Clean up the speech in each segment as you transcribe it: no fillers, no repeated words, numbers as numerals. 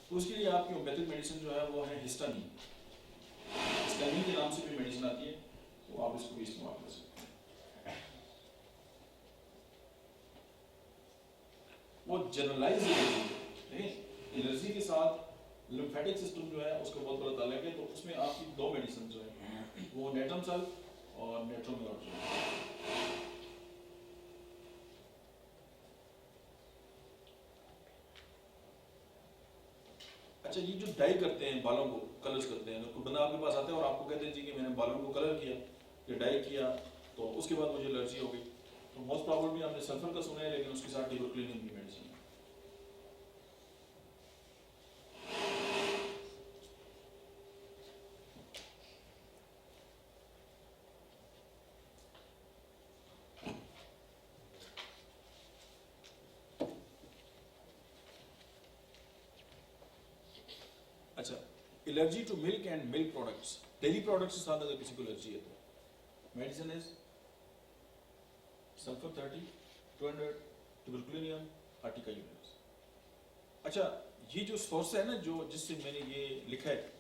तो उसके लिए आपकी होम्योपैथिक मेडिसिन जो है वो है हिस्टामीन। हिस्टामीन के नाम से भी मेडिसिन आती है, तो आप इसको भी इस्तेमाल कर सकते हैं। वो जनरलाइज एलर्जी के साथ लिम्फेटिक सिस्टम जो है उसका बहुत बड़ा ताल्लुक है। तो उसमें आपकी दो मेडिसिन जो है वो नेट्रमसल और नेट्रोमिलॉट जो है। अच्छा, ये जो डाई करते हैं बालों को, कलर्स करते हैं, तो कोई बंदा आपके पास आता है और आपको कहते हैं जी कि मैंने बालों को कलर किया या डाई किया तो उसके बाद मुझे एलर्जी हो गई, तो मोस्ट प्रॉब्लली आपने सल्फर का सुना है, लेकिन उसके साथ ट्यूबरक्लिनिन की मेडिसिन है। अच्छा, allergy to milk and milk products, dairy products के साथ अगर किसी को एलर्जी है तो medicine is sulphur 30, 200, tuberculinum, urtica urens. अच्छा, ये जो सोर्स है ना जो जिससे मैंने ये लिखा है,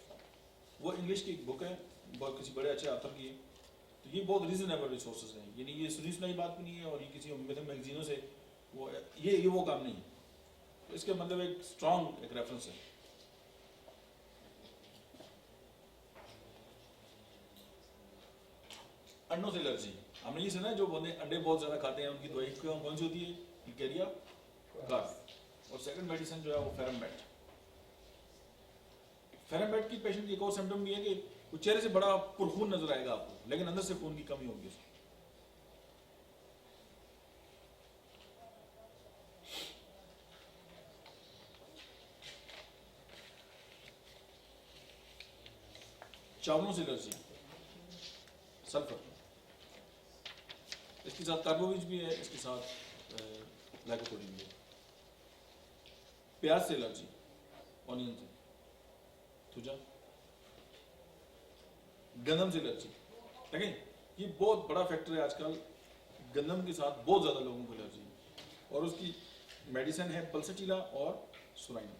वो इंग्लिश की बुक है, बहुत किसी बड़े अच्छे ऑथर की है, तो ये बहुत रीजनेबल रिसोर्सेज हैं, यानी ये सुनी सुनाई बात भी नहीं है और ये किसी मैगजीनों से वो ये वो काम नहीं है, तो इसका मतलब एक स्ट्रॉन्ग एक रेफरेंस है। अंडों से एलर्जी, हमने ये सुना है जो बंदे अंडे बहुत ज्यादा खाते हैं उनकी दवाई कौन सी होती है, इकेरिया कार्प, और सेकंड मेडिसिन जो है वो फेरमबेट। फेरमबेट की पेशेंट की एक और सिम्टम भी है कि वो चेहरे से बड़ा पुरखून नजर आएगा आपको, लेकिन अंदर से खून की कमी होगी उसको। चावलों से एलर्जी, सल्फर, इसके साथ कार्बोविज भी है, इसके साथ लाइकोपोडिन भी है। प्याज से एलर्जी, ऑनियन से, तुझा, गंदम से एलर्जी, ठीक है, ये बहुत बड़ा फैक्टर है आजकल, गंदम के साथ बहुत ज्यादा लोगों को एलर्जी है, और उसकी मेडिसिन है पल्सेटिला और सुराइना।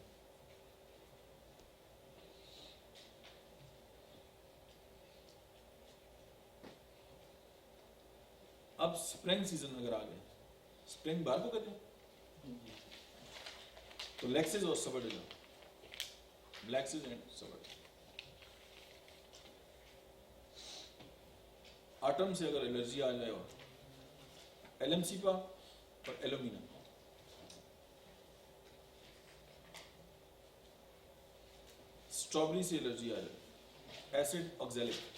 अब स्प्रिंग सीजन अगर आ गए, स्प्रिंग बार को कहते हैं, तो लेक्सिस और सबडिला, ब्लैक्सिस एंड सबड। आटम से अगर एलर्जी आ जाए, और एलमसीपा और एलुमिना। स्ट्रॉबेरी से एलर्जी आ जाए, एसिड ऑक्सैलिक।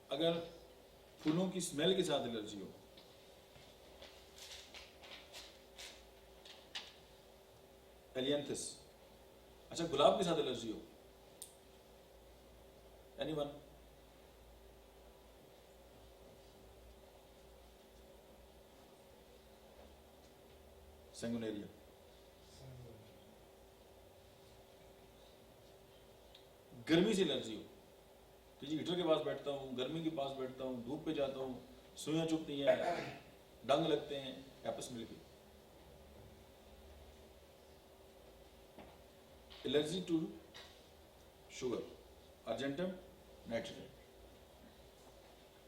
अगर फूलों की स्मेल के साथ एलर्जी हो, एलियंथस। अच्छा, गुलाब के साथ एलर्जी हो, एनीवन? सेंगुनेरिया। गर्मी से एलर्जी हो कि जी हीटर के पास बैठता हूँ, गर्मी के पास बैठता हूँ, धूप पे जाता हूँ, सुइयां चुभती हैं, डंग लगते हैं, आपस में मिलके। Allergy to sugar, argentum nitrate.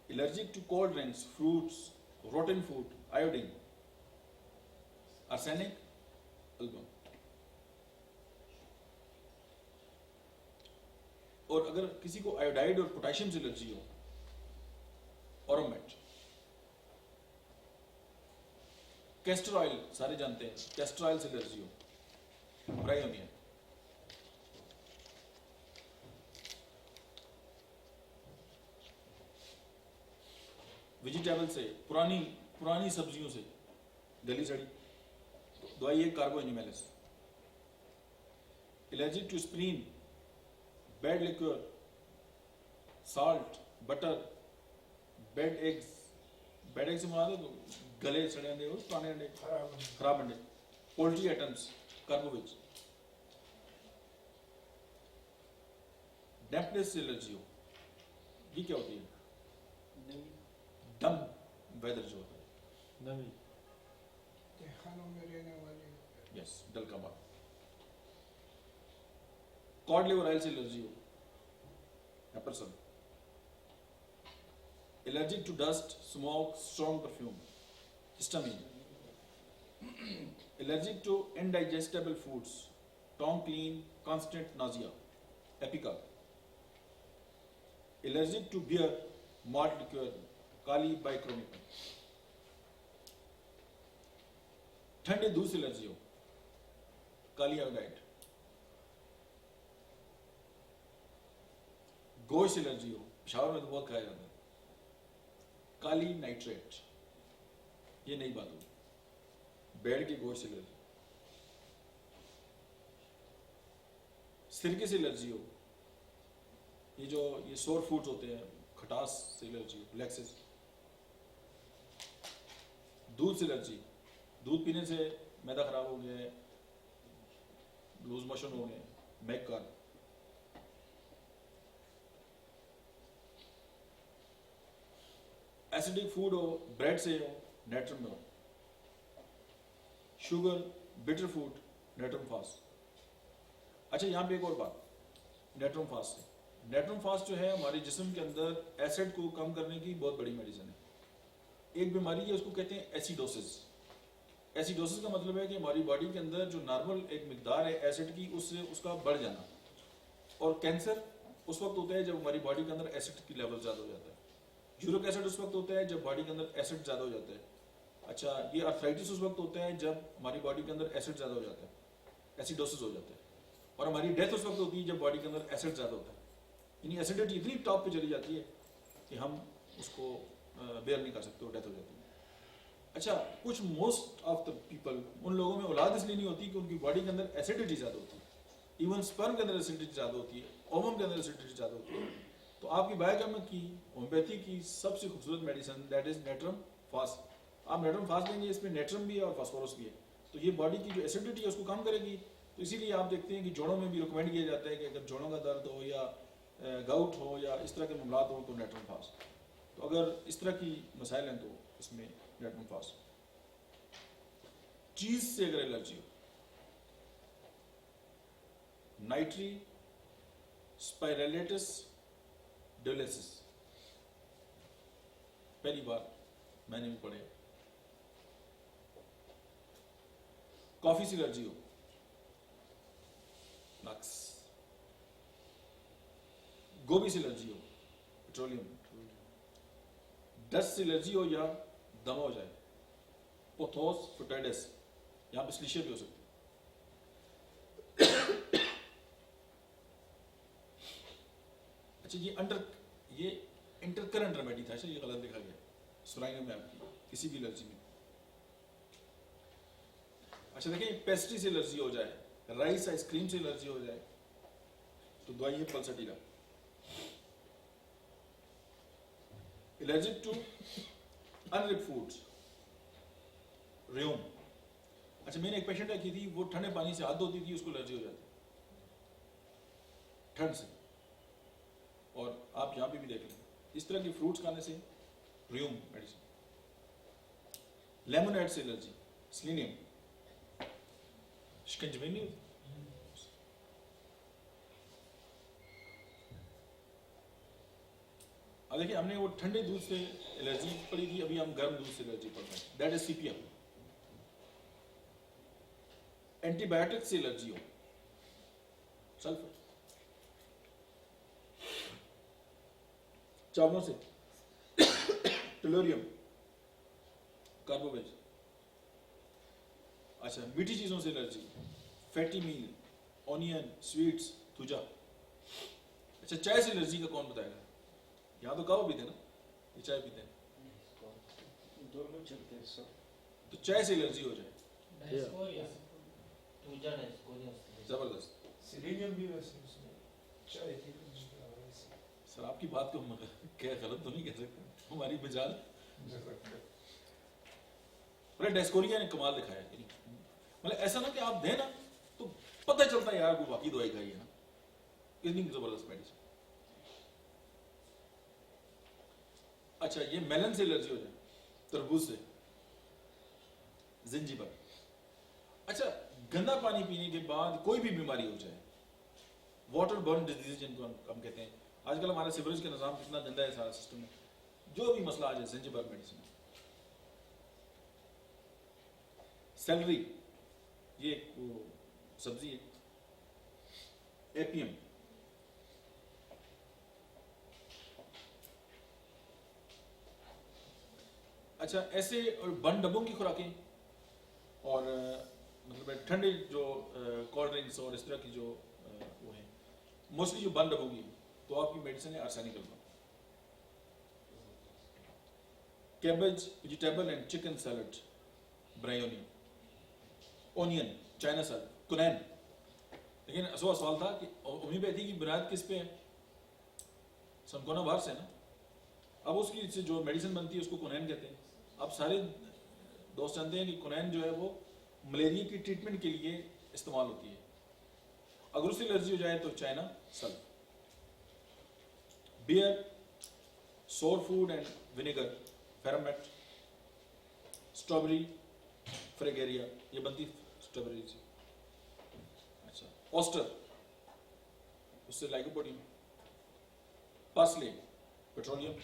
Allergic to cold drinks, fruits, rotten food, iodine, arsenic, album. और अगर किसी को आयोडाइड और पोटेशियम से एलर्जी हो, ऑरोमेट। कैस्टर ऑयल सारे जानते हैं, कैस्टर ऑयल से एलर्जी हो, ब्रायोनिया। वेजिटेबल से, पुरानी पुरानी सब्जियों से, गली सड़ी, तो दवाई है carbo animalis. Allergic to aspirin, bad liquid, salt, butter, bad eggs. Bad eggs से मुराद है तो गले सड़े अंडे, पुराने अंडे, खराब अंडे, पोल्ट्री आइटम्स, कार्बोविज। डैम्पनेस से एलर्जी हो, ये क्या होती है? डम वेदर जो होता है, नमी, खानों में रहने वाले होते हैं। Yes, dulcamara. Cod liver oil से एलर्जी हो, एपर्सन। Allergic to dust, smoke, strong perfume, histamine. Allergic to indigestible foods, tongue clean, constant nausea, एपिका। Allergic to beer, malt liquid, काली बाइक्रोमिक। ठंडे दूध से एलर्जी हो, काली आयोडाइड। गोश्त से एलर्जी हो, पेशावर में तो बहुत खाया जाता है, काली नाइट्रेट। ये नई बात होगी। बैल के गोश्त से एलर्जी। सिरके से एलर्जी हो, ये सोर फूड्स होते हैं, खटास से एलर्जी हो, लेक्सिस। दूध से एलर्जी, दूध पीने से मैदा खराब हो गया है, लूज मोशन हो गए, मैक का। एसिडिक फूड हो, ब्रेड से हो, नेट्रम में हो। Sugar, bitter food, natrum fast. अच्छा, यहां पे एक और बात नेट्रम फास्ट से। नेट्रम फास्ट जो है हमारे जिस्म के अंदर एसिड को कम करने की बहुत बड़ी मेडिसिन है। एक बीमारी है, उसको कहते हैं एसिडोसिस। एसिडोसिस का मतलब है कि हमारी बॉडी के अंदर जो नॉर्मल एक मिकदार है एसिड की, उससे उसका बढ़ जाना। और कैंसर उस वक्त होता है जब हमारी बॉडी के अंदर एसिड की लेवल ज़्यादा हो जाता है। यूरिक एसिड उस वक्त होता है जब बॉडी के अंदर एसिड ज़्यादा हो जाता है। अच्छा, ये आर्थराइटिस उस वक्त होता है जब हमारी बॉडी के अंदर एसिड ज़्यादा हो जाता है, एसिडोसिस हो जाता है। और हमारी डेथ उस वक्त होती है जब बॉडी के अंदर एसिड ज़्यादा होता है। यानी एसिडिटी इतनी टॉप पे चली जाती है कि हम उसको बेयर नहीं कर सकते और डेथ हो जाती है। अच्छा, कुछ मोस्ट ऑफ द पीपल, उन लोगों में औलाद इसलिए नहीं होती कि उनकी बॉडी के अंदर एसिडिटी ज़्यादा होती है। इवन स्पर्म के अंदर एसिडिटी ज़्यादा होती है, ओवम के अंदर एसिडिटी ज़्यादा होती है। तो आपकी बायोकेमिक की, होम्योपैथी की सबसे खूबसूरत medicine that is natrum fast. आप नेट्रम फास्ट लेंगे, इसमें नेट्रम भी है और फास्फोरस भी है, तो ये बॉडी की जो एसिडिटी है उसको कम करेगी। तो इसीलिए आप देखते हैं कि जोड़ों में भी रिकमेंड किया जाता है कि अगर जोड़ों का दर्द हो या गाउट हो या इस तरह के मामलात हो तो नेट्रम फास्ट। तो अगर इस तरह की मसाइल हैं तो इसमें नेट्रम फास्ट। चीज से अगर एलर्जी हो, नाइट्री, स्पाइरेलिटिस, डोलेसिस, पहली बार मैंने भी पढ़े। कॉफी से एलर्जी हो, लक्स। गोभी से एलर्जी हो, पेट्रोलियम। डस्ट से एलर्जी हो या दमा हो जाए, पोथोस फुटाइटिस। यहां पे स्लीशिया भी हो सकती है। अच्छा, ये इंटरकरेंट रेमेडी था। अच्छा, ये गलत लिखा गया सुनाइए में आपकी किसी भी एलर्जी में। अच्छा देखिए, पेस्ट्री से एलर्जी हो जाए, राइस आइसक्रीम से एलर्जी हो जाए तो दवाई है पल्सटीरा। एलर्जिक टू अनरिप फूड्स, रेम। अच्छा, मैंने एक पेशेंट की थी, वो ठंडे पानी से हाथ धोती थी, उसको एलर्जी हो जाती ठंड से। और आप यहां पे भी देख लें, इस तरह के फ्रूट्स खाने से रियूम मेडिसिन। लेमोनेड से एलर्जी, स्लिनियम, शिकंजवी नहीं होती। अब देखिए, हमने वो ठंडे दूध से एलर्जी पड़ी थी, अभी हम गर्म दूध से एलर्जी पड़ रहे हैं, दैट इज सीपीएम। एंटीबायोटिक से एलर्जी हो, सल्फर। चावलों से टेलोरियम, कार्बोवेज। अच्छा, मीठी चीजों से एलर्जी, फैटी मील, ऑनियन, स्वीट्स, तुजा। अच्छा, चाय से एलर्जी का कौन बताएगा? यहाँ तो कावा पीते ना, ये चाय पीते हैं, दोनों चलते हैं सर। तो चाय से एलर्जी हो जाए, जबरदस्त। सिलेनियम भी वैसे उसमें चाय की वजह सर आपकी बात को क्या गलत तो नहीं कह सकते, हमारी मिजाज। अरे डेस्कोरिया ने कमाल दिखाया, मतलब ऐसा ना कि आप दें ना तो पता चलता है यार वो बाकी दवाई खाई है ना, इतनी जबरदस्त मेडिसिन। अच्छा, ये मेलन से एलर्जी हो जाए, तरबूज से, जिंजीबर। अच्छा, गंदा पानी पीने के बाद कोई भी बीमारी हो जाए, वाटर बर्न डिजीज जिनको हम कहते हैं, आजकल हमारा सीवरेज का निज़ाम कितना गंदा है सारा सिस्टम में, जो भी मसला आ जाए जिंजर मेडिसिन। सेलरी, ये वो सब्जी है, एपीएम, अच्छा ऐसे और बंद डब्बों की खुराकें और मतलब ठंडे जो कोल्ड ड्रिंक्स और इस तरह की जो वो है मोस्टली जो बंद डब्बों की, तो आपकी मेडिसिन है arsenical. Cabbage, vegetable and chicken salad, ब्रायोनी, ओनियन, चाइना सैलड, कुनैन। लेकिन असो सवाल था कि होम्योपैथी की बुनियाद किस पे है? सनकोना बाहर से है ना। अब उसकी से जो मेडिसिन बनती है उसको कुनैन कहते हैं। अब सारे दोस्त जानते हैं कि कुनैन जो है वो मलेरिया की ट्रीटमेंट के लिए इस्तेमाल होती है। अगर उससे एलर्जी हो जाए तो china sulph. Beer, sour food and vinegar, फेरामेट, स्ट्रॉबेरी, फ्रेगेरिया, ये बनती स्ट्रॉबेरी से। अच्छा, ऑस्टर, उससे lycopodium, parsley, petroleum,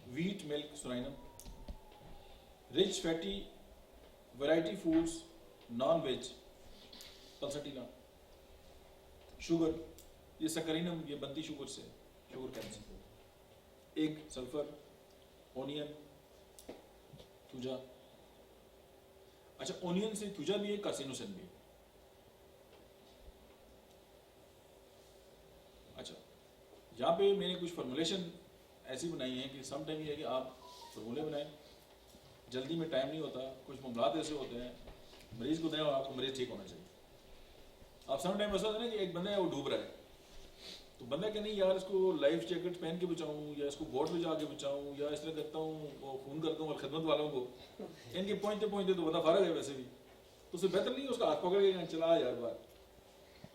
wheat milk, सुनाइनम, rich fatty variety foods, non veg, पल्सटीना, शुगर, ये सकरीनम, ये बनती शुगर से, sugar cancer. Egg, sulphur, onion, थूजा। अच्छा, ओनियन से थूजा भी है, कार्सिनोसिन भी है। अच्छा, यहाँ पे मैंने कुछ फॉर्मुलेशन ऐसी बनाई है कि सम टाइम ये है कि आप फॉर्मूले बनाएं, जल्दी में टाइम नहीं होता, कुछ मामलात ऐसे होते हैं, मरीज को दें और आपको मरीज ठीक होना चाहिए। आप सम टाइम ऐसा होता है ना कि एक बंदा है वो डूब रहा है, तो बंदा क्या नहीं यार इसको लाइफ जैकेट पहन के बचाऊं या इसको बोट में जाके बचाऊं या इस तरह करता हूँ, वो फोन करता हूँ खिदमत वालों को, इनके पहुँचते पहुँचते तो बता फारग है वैसे भी, तो उससे बेहतर नहीं है उसका हाथ पकड़ के चला यार बार।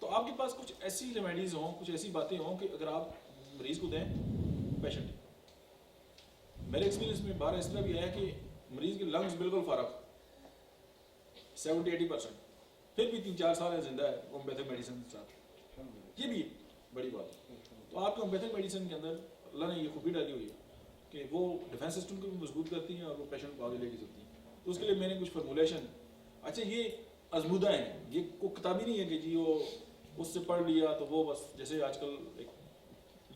तो आपके पास कुछ ऐसी रेमेडीज हों, कुछ ऐसी बातें हों कि अगर आप मरीज को दें पेशेंट। मेरे एक्सपीरियंस में बार इस तरह भी है कि मरीज के लंग्स बिल्कुल फारग 70-80%, फिर भी 3-4 साल है जिंदा है होम्योपैथिक मेडिसिन के साथ, ये भी बड़ी बात है। तो आपके होम्योपैथिक मेडिसिन के अंदर अल्लाह ने ये खूबी डाली हुई है कि वो डिफेंस सिस्टम को भी मजबूत करती हैं और वो पेशेंट को आगे लेके चलती हैं। तो उसके लिए मैंने कुछ फॉर्मुलेशन, अच्छा ये अजमुदा हैं, ये कोई किताबी नहीं है कि जी वो उससे पढ़ लिया तो वो बस जैसे आजकल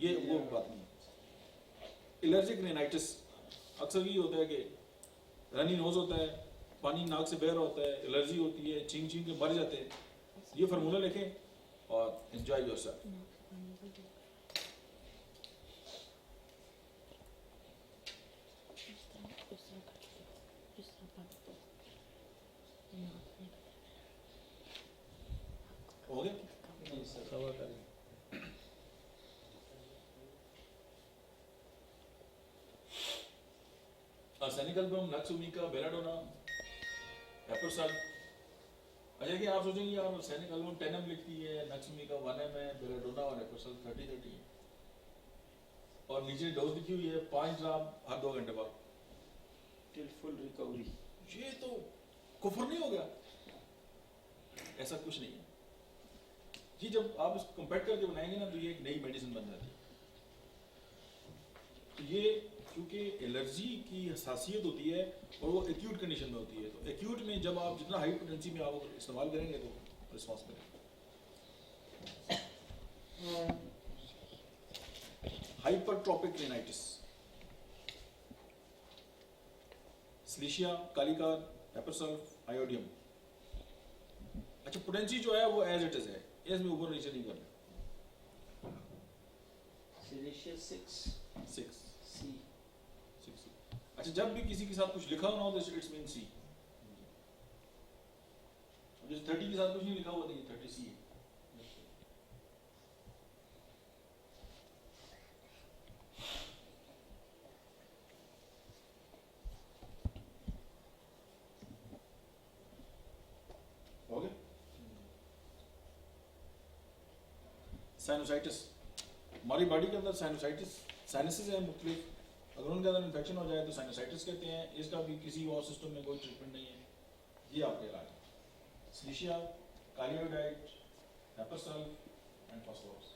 ये वो बात नहीं है। एलर्जिक रिनाइटिस अक्सर ये होता है कि रनी नोज होता है, पानी नाक से बह रहा होता है, एलर्जी होती है, छींक छींक के मर जाते हैं। ये फार्मूला लिखें और एंजॉय योरसेल्फ। हो गया? आर्सेनिकल बम, नक्सुमिका, बेलाडोना, एप्रोसल्फ। अच्छा कि आप सोचेंगे यार आर्सेनिकल बम 10 लिखती है, नक्सुमिका 1 है, बेलाडोना और एप्रोसल्फ 30 है, और नीचे डोज लिखी हुई है 5 ग्राम हर 2 घंटे बाद टिल फुल रिकवरी। ये तो कुफर नहीं हो गया? ऐसा कुछ नहीं है जी। जब आप इसको कंपेयर करके बनाएंगे ना तो ये एक नई मेडिसिन बन जाती है। तो ये क्योंकि एलर्जी की हसासियत होती है और वो एक्यूट कंडीशन में होती है, तो एक्यूट में जब आप जितना हाई पोटेंसी में आप इस्तेमाल करेंगे तो रिस्पॉन्स करेंगे। हाइपरट्रॉपिक रेनाइटिस, स्लिशिया, कालिकार, एप्रोसल्फ, आयोडियम। अच्छा, पोटेंसी जो है वो एज इट इज है, इसमें ऊपर नीचे नहीं करना। सिलिशियस 6 सी। अच्छा, जब भी किसी के साथ कुछ लिखा होना हो तो इट्स मीन सी। जैसे 30 के साथ कुछ नहीं लिखा हुआ तो ये 30 सी है। हो गया? साइनोसाइटिस, हमारी बॉडी के अंदर साइनोसाइटिस साइनसेस हैं मुख्तलिफ, अगर उनके अंदर इन्फेक्शन हो जाए तो साइनोसाइटिस कहते हैं। इसका भी किसी और सिस्टम में कोई ट्रीटमेंट नहीं है, ये आपका इलाज है। Silicia, Kaliodite, Napasol, and phosphorus.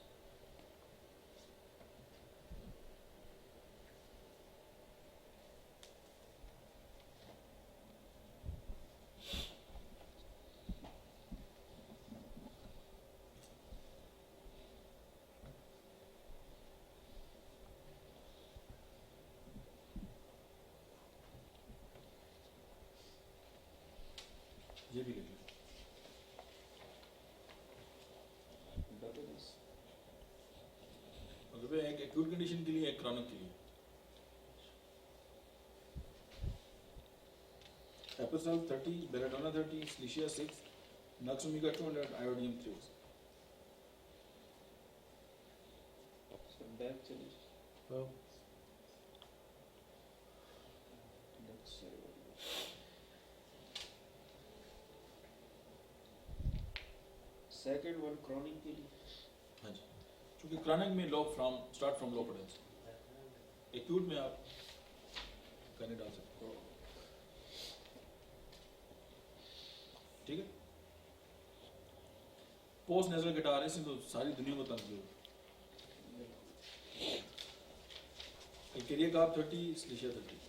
ये भी लिख लो। double S. अगर वे एक एक्यूट कंडीशन के लिए एक क्रॉनिक के लिए episode 30, belladonna 30, Silicia 6, Nux Omega 200, Iodium 3. So back चलिए. हाँ Next second one chronic के लिए. हाँ जी, क्योंकि क्रॉनिक में low from start from low potential, acute में आप करने डाल सकते हो, ठीक है। पोस्ट नेजल गिटार है, तो सारी दुनिया को तंग किया। कैरियर कार्ब 30, Silicia 30.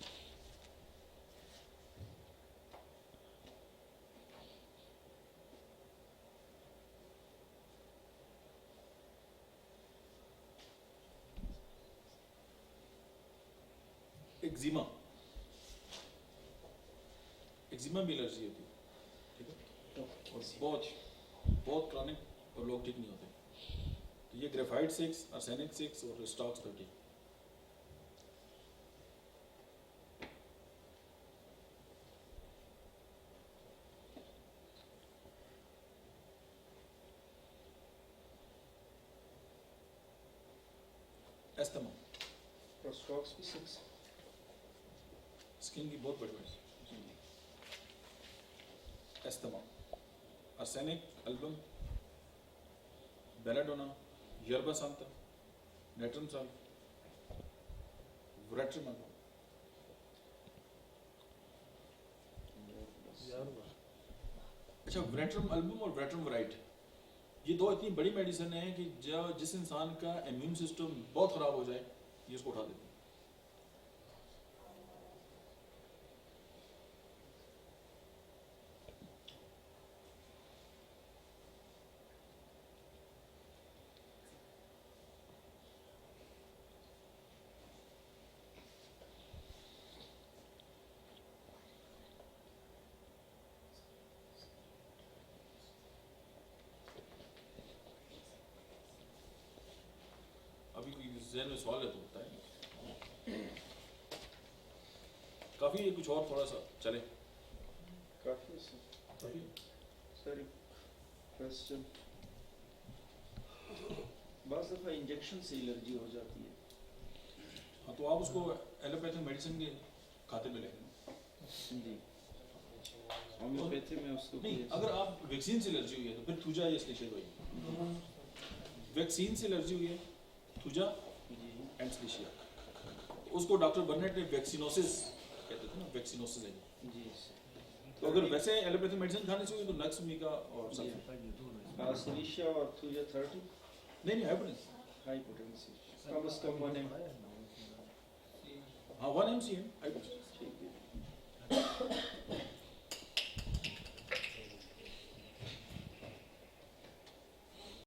एक्जिमा, एक्जिमा भी एलर्जी होती है, ठीक है, और बहुत क्रॉनिक और लोग ठीक नहीं होते। तो ये ग्रेफाइट 6, आर्सेनिक 6 और स्टॉक्स 30. एस्थमा, Prostrox भी 6. स्किन की बहुत बड़ी asthma, arsenic album, belladonna, yerba santa, natrum sulph, veratrum album. अच्छा, व्रेट्रम एल्बम और व्रेट्रम वराइट, ये दो इतनी बड़ी मेडिसिन है कि जिस इंसान का इम्यून सिस्टम बहुत खराब हो जाए, ये इसको उठा देते हैं। अभी कोई ज़हन में सवाल है तो बताएं। काफ़ी है, कुछ और थोड़ा सा चले। काफी सर. काफ़ी सर क्वेश्चन, बाज़ दफ़ा इंजेक्शन से एलर्जी हो जाती है. हाँ, तो आप उसको एलोपैथिक मेडिसिन के खाते में लेंगे। जी. होम्योपैथी में उसको नहीं, अगर आप वैक्सीन से एलर्जी हुई है तो फिर थूजा या Silicia हुई। वैक्सीन से एलर्जी हुई है, थूजा जी एंड Silicia, उसको डॉक्टर बर्नेट ने वैक्सीनोसिस कहते थे ना, वैक्सीनोसिस है। जी तो अगर वैसे एलोपैथिक मेडिसिन खाने से हुई तो नक्स ओमेगा और सब। Silicia और थूजा 30. नहीं, हाइपोटेंस, हाई पोटेंसी कम से कम 1 हाँ 1 mcm हाइपोटेंस।